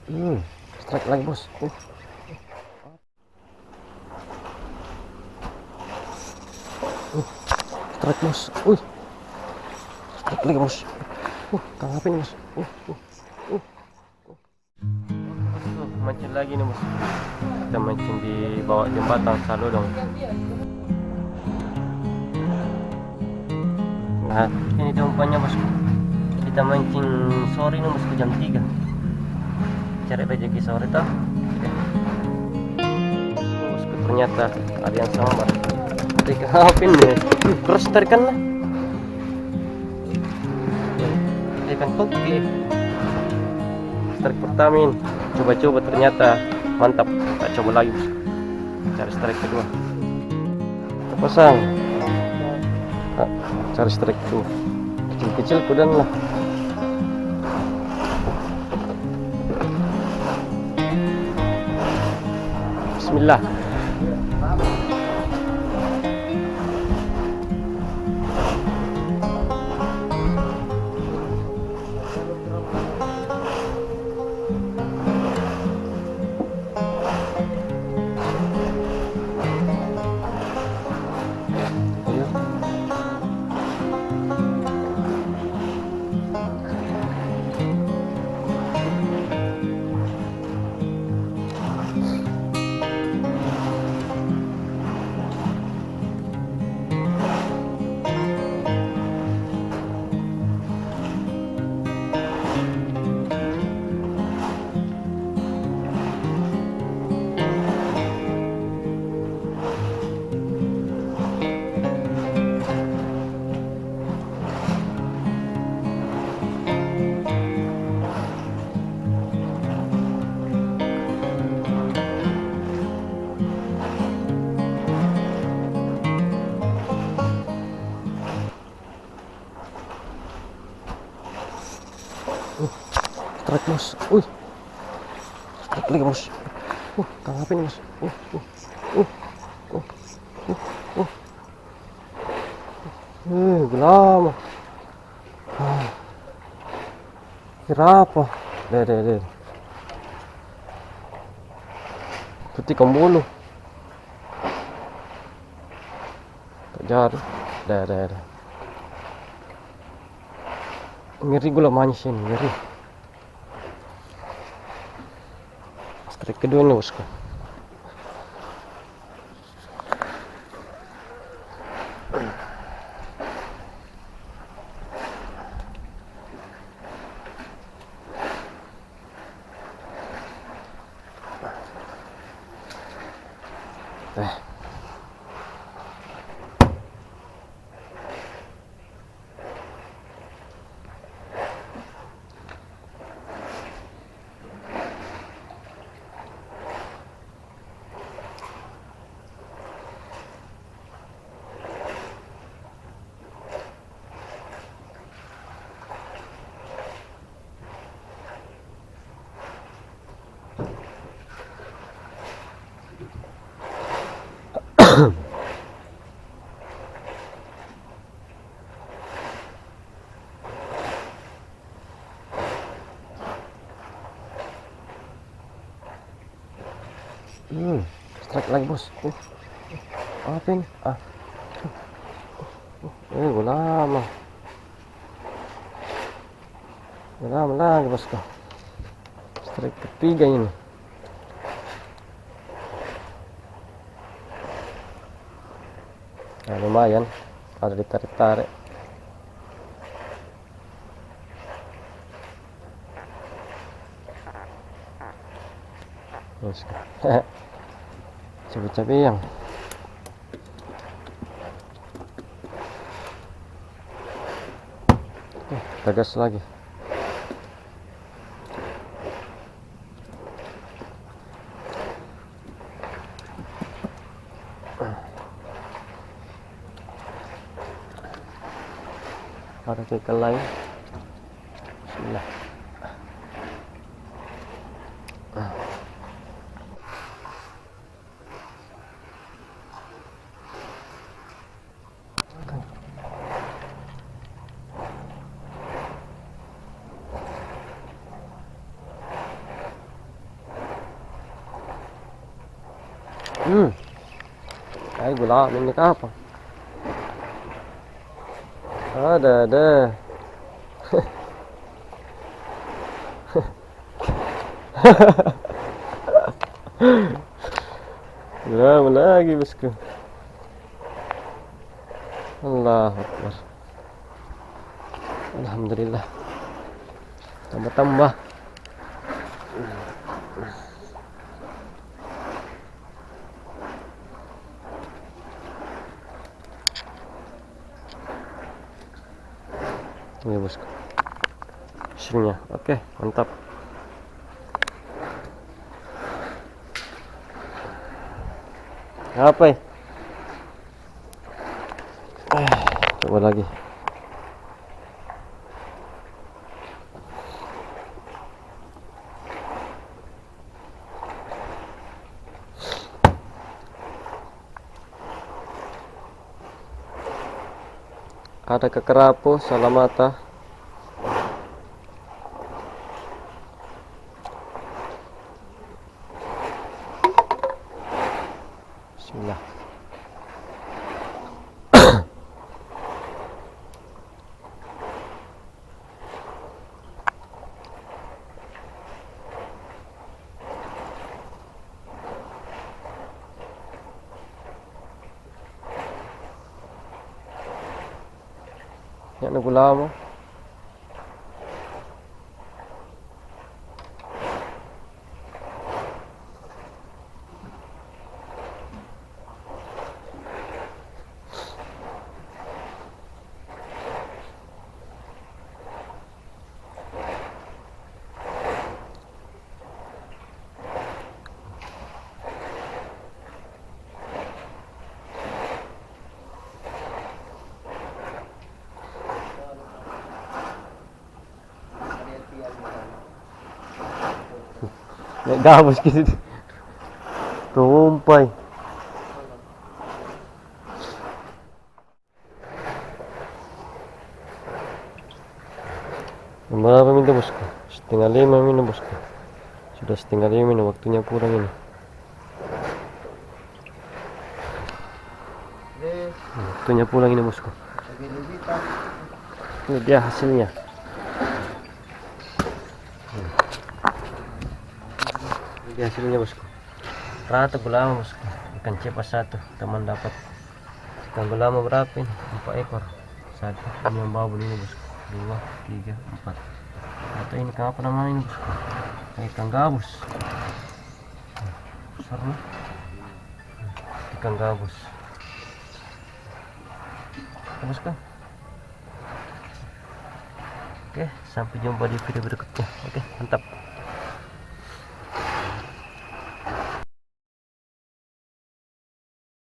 Strike lagi bos. Strike bos. Strike lagi bos. Tangkapin nih bos. Mancing lagi nih bos. Kita mancing di bawah jembatan selalu dong. Nah, ini dia umpannya bos. Kita mancing sore nih bos, ke jam 3. Cari rezeki sore toh. Bos, ternyata ada yang sambar. Dikapin nih. Terus tarikan lah. Ikan koki. Strike pertama ini. Coba-coba ternyata mantap. Tak coba lagi bos. Cari strike kedua. Kita pasang. Cari strike tuh. Kecil-kecil kudan lah. Bismillah. Strike bos. Strike lagi bos. Tangkapin bos. Lama. Kira apa? Deh. Ketik bulu. Kejar. Deh. Ngeri gula mancing, ngeri. Strike kedua nih bosku. Strike lagi bos. Apa ini? Lama lagi bosku. Strike ketiga ini. Nah, lumayan ada ditarik-tarik. Cabai yang tegas lagi. Ada ikan lain. Bismillah. Ay, gula ini kapang. Ada. Gula lagi bosku. Allahu Akbar. Alhamdulillah. Tambah-tambah. Ini bosku. Hasilnya. Oke, mantap. Apa ya? Coba lagi. Ada kekerapu, salah mata. Bismillah. Yan na gula mo. Nek gabus gitu. Tumpay. Berapa minta bosku? Setengah 5 minum bosku. Sudah setengah 5 minum, waktunya kurang ini. Waktunya pulang ini bosku. Ini dia hasilnya. Ini hasilnya bosku. Rata gulama bosku. Ikan cepas satu. Teman dapat ikan gulama berapa ini? 4 ekor. Satu. Ini yang babon ini bosku. 2, 3, 4. Atau ini apa namanya ini bosku? Ikan gabus. Besar nih. Ikan gabus. Bosku. Oke, sampai jumpa di video berikutnya. Oke, mantap.